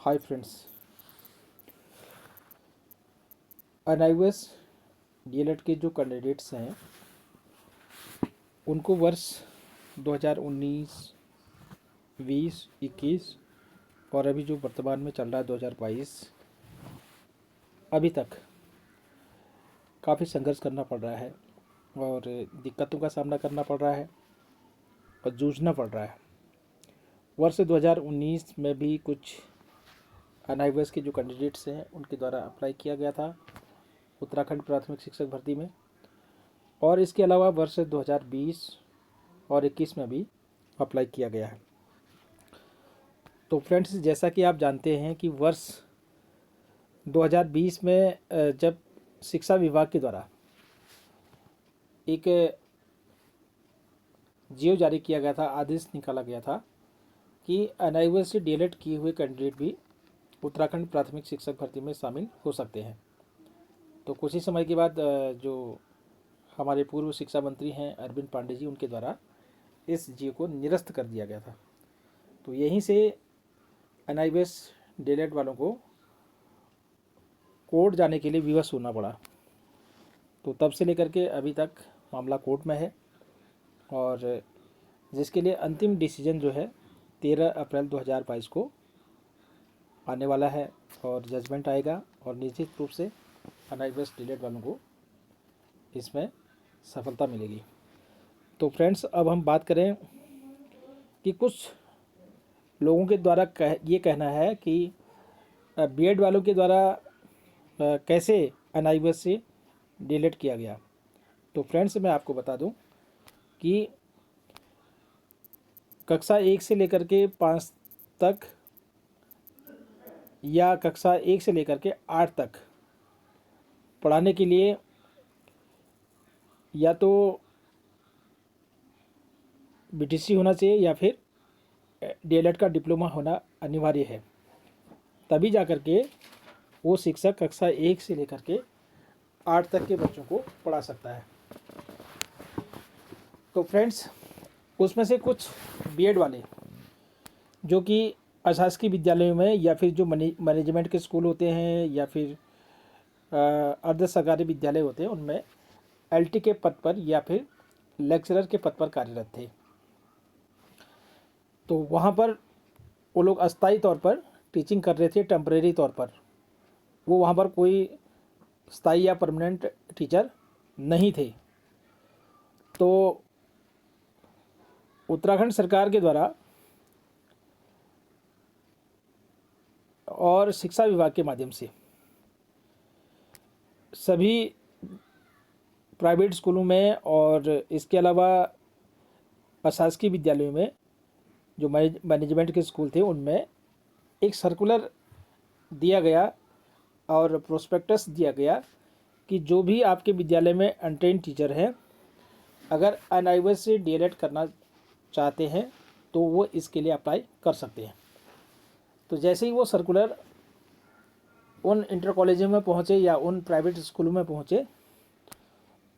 Hi friends, अनआईओएस DElEd के जो candidates हैं उनको वर्ष 2019, 20, 21 और अभी जो वर्तमान में चल रहा है 2022 अभी तक काफ़ी संघर्ष करना पड़ रहा है और दिक्कतों का सामना करना पड़ रहा है और जूझना पड़ रहा है। वर्ष 2019 में भी कुछ अनआईओएस के जो कैंडिडेट्स हैं उनके द्वारा अप्लाई किया गया था उत्तराखंड प्राथमिक शिक्षक भर्ती में, और इसके अलावा वर्ष 2020 और 21 में भी अप्लाई किया गया है। तो फ्रेंड्स, जैसा कि आप जानते हैं कि वर्ष 2020 में जब शिक्षा विभाग के द्वारा एक जियो जारी किया गया था, आदेश निकाला गया था कि अनआईओएस से डीएलएड किए हुए कैंडिडेट भी उत्तराखंड प्राथमिक शिक्षक भर्ती में शामिल हो सकते हैं। तो कुछ ही समय के बाद जो हमारे पूर्व शिक्षा मंत्री हैं अरविंद पांडे जी, उनके द्वारा इस जियो को निरस्त कर दिया गया था। तो यहीं से एनआईओएस डीएलएड वालों को कोर्ट जाने के लिए विवश होना पड़ा। तो तब से लेकर के अभी तक मामला कोर्ट में है और जिसके लिए अंतिम डिसीजन जो है 13 अप्रैल 2022 को आने वाला है और जजमेंट आएगा और निश्चित रूप से एनआईओएस डीएलएड वालों को इसमें सफलता मिलेगी। तो फ्रेंड्स, अब हम बात करें कि कुछ लोगों के द्वारा ये कहना है कि बीएड वालों के द्वारा कैसे एनआईओएस से डीएलएड किया गया। तो फ्रेंड्स, मैं आपको बता दूं कि कक्षा 1 से लेकर के 5 तक या कक्षा 1 से लेकर के 8 तक पढ़ाने के लिए या तो बीटीसी होना चाहिए या फिर डीएलएड का डिप्लोमा होना अनिवार्य है, तभी जाकर के वो शिक्षक कक्षा 1 से लेकर के 8 तक के बच्चों को पढ़ा सकता है। तो फ्रेंड्स, उसमें से कुछ बीएड वाले जो कि अशासकीय विद्यालयों में या फिर जो मैनेजमेंट के स्कूल होते हैं या फिर अर्ध सरकारी विद्यालय होते हैं उनमें एलटी के पद पर या फिर लेक्चरर के पद पर कार्यरत थे। तो वहाँ पर वो लोग अस्थायी तौर पर टीचिंग कर रहे थे, टेम्परेरी तौर पर। वो वहाँ पर कोई स्थायी या परमानेंट टीचर नहीं थे। तो उत्तराखंड सरकार के द्वारा और शिक्षा विभाग के माध्यम से सभी प्राइवेट स्कूलों में और इसके अलावा अशासकीय विद्यालयों में जो मैनेजमेंट के स्कूल थे उनमें एक सर्कुलर दिया गया और प्रोस्पेक्टस दिया गया कि जो भी आपके विद्यालय में अनट्रेन्ड टीचर हैं, अगर एनआईओएस से डीएलएड करना चाहते हैं तो वो इसके लिए अप्लाई कर सकते हैं। तो जैसे ही वो सर्कुलर उन इंटर कॉलेजों में पहुँचे या उन प्राइवेट स्कूलों में पहुँचे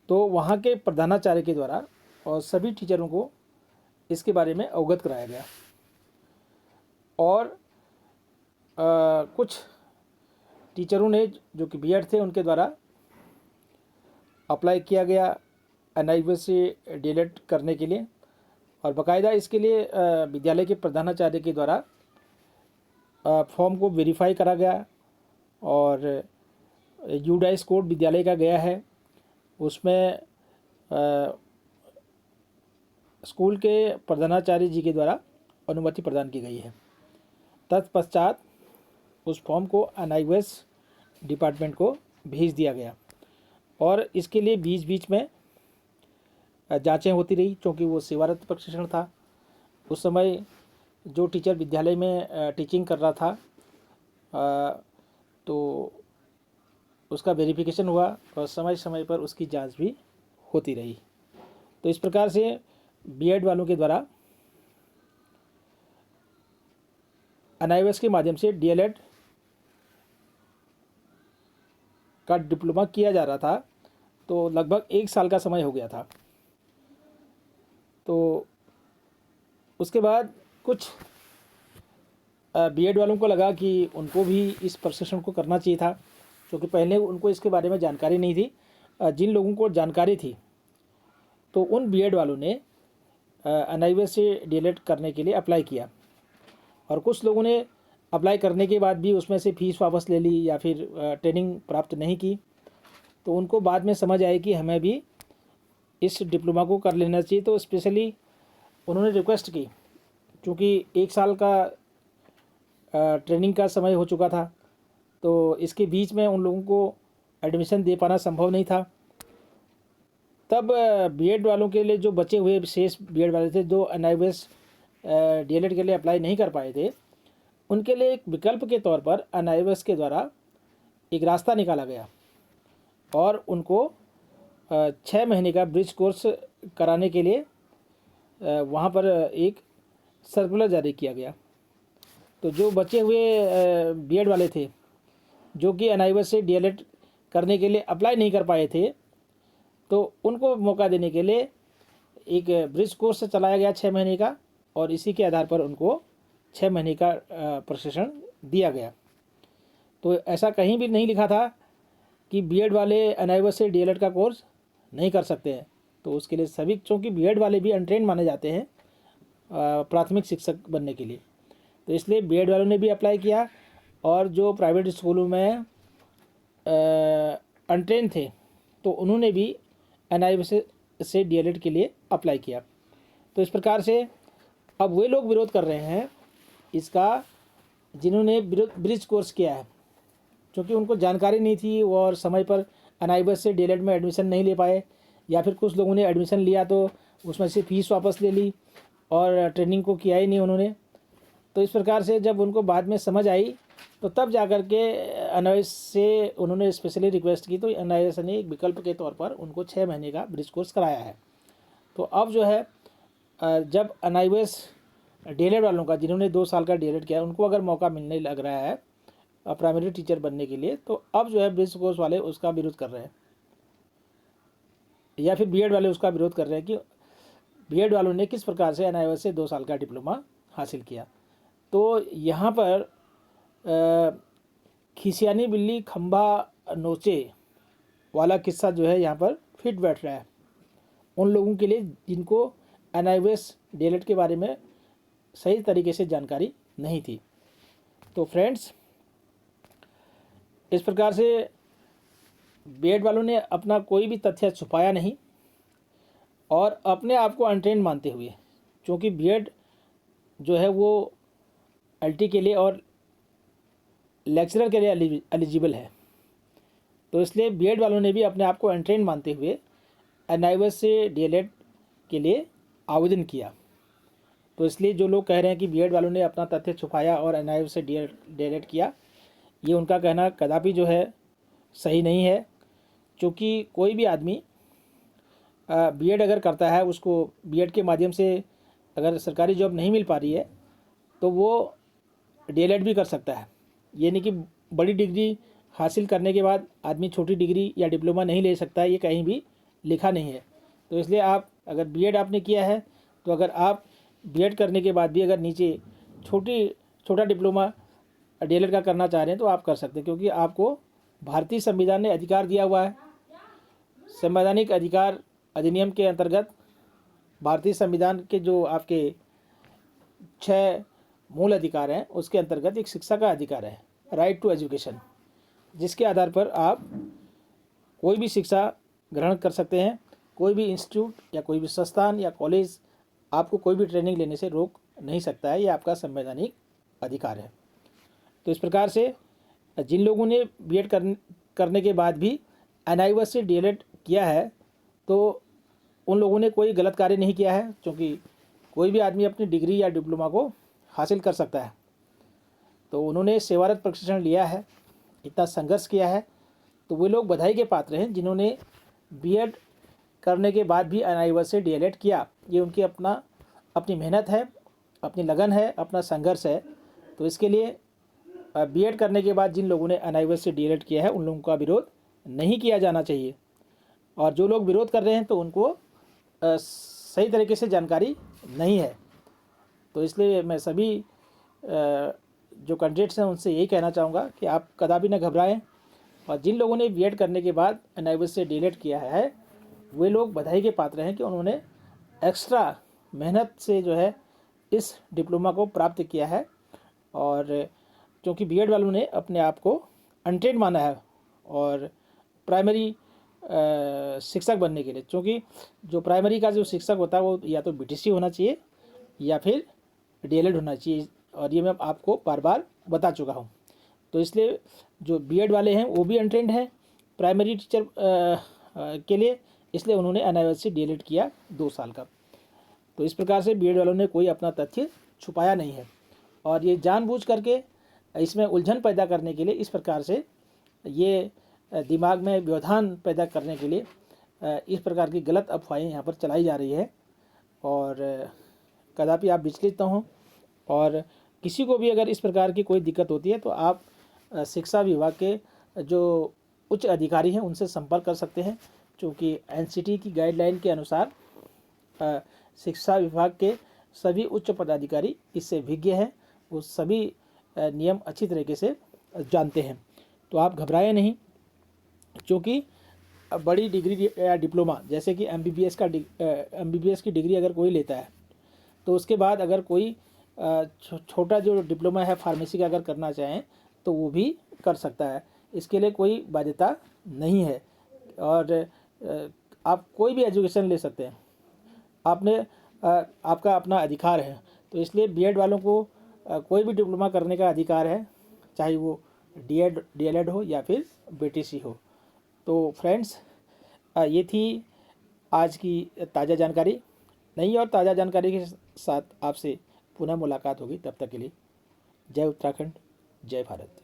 तो वहाँ के प्रधानाचार्य के द्वारा और सभी टीचरों को इसके बारे में अवगत कराया गया और कुछ टीचरों ने जो कि बीएड थे उनके द्वारा अप्लाई किया गया एनआईओएस से डीएलएड करने के लिए और बाकायदा इसके लिए विद्यालय के प्रधानाचार्य के द्वारा फॉर्म को वेरीफाई करा गया और यूडाइस कोड विद्यालय का गया है, उसमें स्कूल के प्रधानाचार्य जी के द्वारा अनुमति प्रदान की गई है। तत्पश्चात उस फॉर्म को एनआईओएस डिपार्टमेंट को भेज दिया गया और इसके लिए बीच बीच में जांचें होती रही, क्योंकि वो सेवारत प्रशिक्षण था। उस समय जो टीचर विद्यालय में टीचिंग कर रहा था तो उसका वेरिफिकेशन हुआ और समय समय पर उसकी जांच भी होती रही। तो इस प्रकार से बीएड वालों के द्वारा एनआईओएस के माध्यम से डीएलएड का डिप्लोमा किया जा रहा था। तो लगभग 1 साल का समय हो गया था। तो उसके बाद कुछ बीएड वालों को लगा कि उनको भी इस प्रशिक्षण को करना चाहिए था, क्योंकि पहले उनको इसके बारे में जानकारी नहीं थी। जिन लोगों को जानकारी थी तो उन बीएड वालों ने एनआईवीएस से डीएलएड करने के लिए अप्लाई किया, और कुछ लोगों ने अप्लाई करने के बाद भी उसमें से फ़ीस वापस ले ली या फिर ट्रेनिंग प्राप्त नहीं की। तो उनको बाद में समझ आई कि हमें भी इस डिप्लोमा को कर लेना चाहिए। तो स्पेशली उन्होंने रिक्वेस्ट की, क्योंकि 1 साल का ट्रेनिंग का समय हो चुका था, तो इसके बीच में उन लोगों को एडमिशन दे पाना संभव नहीं था। तब बीएड वालों के लिए, जो बचे हुए शेष बीएड वाले थे जो एनआईवीएस डीएलएड के लिए अप्लाई नहीं कर पाए थे, उनके लिए एक विकल्प के तौर पर एनआईवीएस के द्वारा एक रास्ता निकाला गया और उनको 6 महीने का ब्रिज कोर्स कराने के लिए वहाँ पर एक सर्कुलर जारी किया गया। तो जो बचे हुए बीएड वाले थे जो कि एनआईवीएस से डीएलएड करने के लिए अप्लाई नहीं कर पाए थे, तो उनको मौका देने के लिए एक ब्रिज कोर्स चलाया गया 6 महीने का, और इसी के आधार पर उनको 6 महीने का प्रशिक्षण दिया गया। तो ऐसा कहीं भी नहीं लिखा था कि बीएड वाले एनआईवीएस से डीएलएड का कोर्स नहीं कर सकते हैं। तो उसके लिए सभी, चूँकि बीएड वाले भी अनट्रेन माने जाते हैं प्राथमिक शिक्षक बनने के लिए, तो इसलिए बीएड वालों ने भी अप्लाई किया, और जो प्राइवेट स्कूलों में अनट्रेन थे तो उन्होंने भी एनआईवीएस से डीएलएड के लिए अप्लाई किया। तो इस प्रकार से अब वे लोग विरोध कर रहे हैं इसका जिन्होंने ब्रिज कोर्स किया है, क्योंकि उनको जानकारी नहीं थी और समय पर एनआईवीएस से डीएलएड में एडमिशन नहीं ले पाए, या फिर कुछ लोगों ने एडमिशन लिया तो उसमें से फ़ीस वापस ले ली और ट्रेनिंग को किया ही नहीं उन्होंने। तो इस प्रकार से जब उनको बाद में समझ आई तो तब जाकर के एनआईवीएस से उन्होंने स्पेशली रिक्वेस्ट की, तो एनआईवीएस ने एक विकल्प के तौर पर उनको 6 महीने का ब्रिज कोर्स कराया है। तो अब जो है जब एनआईवीएस डीएलएड वालों का, जिन्होंने 2 साल का डीएलएड किया, उनको अगर मौका मिलने लग रहा है प्राइमरी टीचर बनने के लिए, तो अब जो है ब्रिज कोर्स वाले उसका विरोध कर रहे हैं, या फिर बीएड वाले उसका विरोध कर रहे हैं कि बीएड वालों ने किस प्रकार से एनआईवीएस से 2 साल का डिप्लोमा हासिल किया। तो यहाँ पर खिसियानी बिल्ली खंभा नोचे वाला किस्सा जो है यहाँ पर फिट बैठ रहा है उन लोगों के लिए जिनको एनआईवीएस डीएलएड के बारे में सही तरीके से जानकारी नहीं थी। तो फ्रेंड्स, इस प्रकार से बीएड वालों ने अपना कोई भी तथ्य छुपाया नहीं, और अपने आप को अनट्रेन मानते हुए, क्योंकि बीएड जो है वो एलटी के लिए और लेक्चरर के लिए एलिजिबल है, तो इसलिए बीएड वालों ने भी अपने आप को अनट्रेन मानते हुए एनआईवीएस से डीएलएड के लिए आवेदन किया। तो इसलिए जो लोग कह रहे हैं कि बीएड वालों ने अपना तथ्य छुपाया और एनआईवीएस से डीएलएड किया, ये उनका कहना कदापि जो है सही नहीं है। क्योंकि कोई भी आदमी बीएड अगर करता है, उसको बीएड के माध्यम से अगर सरकारी जॉब नहीं मिल पा रही है तो वो डीएलएड भी कर सकता है। ये नहीं कि बड़ी डिग्री हासिल करने के बाद आदमी छोटी डिग्री या डिप्लोमा नहीं ले सकता है, ये कहीं भी लिखा नहीं है। तो इसलिए आप अगर बीएड आपने किया है, तो अगर आप बीएड करने के बाद भी अगर नीचे छोटा डिप्लोमा डीएलएड का करना चाह रहे हैं तो आप कर सकते हैं, क्योंकि आपको भारतीय संविधान ने अधिकार दिया हुआ है। संवैधानिक अधिकार अधिनियम के अंतर्गत भारतीय संविधान के जो आपके 6 मूल अधिकार हैं, उसके अंतर्गत एक शिक्षा का अधिकार है, राइट टू एजुकेशन, जिसके आधार पर आप कोई भी शिक्षा ग्रहण कर सकते हैं। कोई भी इंस्टीट्यूट या कोई भी संस्थान या कॉलेज आपको कोई भी ट्रेनिंग लेने से रोक नहीं सकता है, ये आपका संवैधानिक अधिकार है। तो इस प्रकार से जिन लोगों ने बीएड करने के बाद भी एनआईवीएस से डीएलएड किया है, तो उन लोगों ने कोई गलत कार्य नहीं किया है, क्योंकि कोई भी आदमी अपनी डिग्री या डिप्लोमा को हासिल कर सकता है। तो उन्होंने सेवारत प्रशिक्षण लिया है, इतना संघर्ष किया है, तो वे लोग बधाई के पात्र हैं जिन्होंने बीएड करने के बाद भी एनआईवीएस से डीएलएड किया। ये उनकी अपनी मेहनत है, अपनी लगन है, अपना संघर्ष है। तो इसके लिए बीएड करने के बाद जिन लोगों ने एनआईवीएस से डीएलएड किया है, उन लोगों का विरोध नहीं किया जाना चाहिए। और जो लोग विरोध कर रहे हैं तो उनको सही तरीके से जानकारी नहीं है। तो इसलिए मैं सभी जो कैंडिडेट्स हैं उनसे यही कहना चाहूँगा कि आप कदापि न घबराएं, और जिन लोगों ने बीएड करने के बाद एनआईओएस से डीएलएड किया है वे लोग बधाई के पात्र हैं कि उन्होंने एक्स्ट्रा मेहनत से जो है इस डिप्लोमा को प्राप्त किया है। और क्योंकि बीएड वालों ने अपने आप को अनट्रेंड माना है और प्राइमरी शिक्षक बनने के लिए, क्योंकि जो प्राइमरी का जो शिक्षक होता है वो या तो बीटीसी होना चाहिए या फिर डीएलएड होना चाहिए, और ये मैं आपको बार बार बता चुका हूँ। तो इसलिए जो बीएड वाले हैं वो भी अनट्रेंड हैं प्राइमरी टीचर के लिए, इसलिए उन्होंने एनआईओएस से डीएलएड किया 2 साल का। तो इस प्रकार से बीएड वालों ने कोई अपना तथ्य छुपाया नहीं है, और ये जानबूझ करके इसमें उलझन पैदा करने के लिए, इस प्रकार से ये दिमाग में व्यवधान पैदा करने के लिए इस प्रकार की गलत अफवाहें यहाँ पर चलाई जा रही है। और कदापि आप विचलित न हों, और किसी को भी अगर इस प्रकार की कोई दिक्कत होती है तो आप शिक्षा विभाग के जो उच्च अधिकारी हैं उनसे संपर्क कर सकते हैं, क्योंकि एनसीटी की गाइडलाइन के अनुसार शिक्षा विभाग के सभी उच्च पदाधिकारी इससे विज्ञ हैं, वो सभी नियम अच्छी तरीके से जानते हैं। तो आप घबराएं नहीं, क्योंकि बड़ी डिग्री या डिप्लोमा जैसे कि एमबीबीएस की डिग्री अगर कोई लेता है तो उसके बाद अगर कोई छोटा जो डिप्लोमा है फार्मेसी का अगर करना चाहें तो वो भी कर सकता है, इसके लिए कोई बाध्यता नहीं है। और आप कोई भी एजुकेशन ले सकते हैं, आपका अपना अधिकार है। तो इसलिए बीएड वालों को कोई भी डिप्लोमा करने का अधिकार है, चाहे वो डीएलएड हो या फिर बीटीसी हो। तो फ्रेंड्स, ये थी आज की ताज़ा जानकारी। नई और ताज़ा जानकारी के साथ आपसे पुनः मुलाकात होगी। तब तक के लिए जय उत्तराखंड, जय भारत।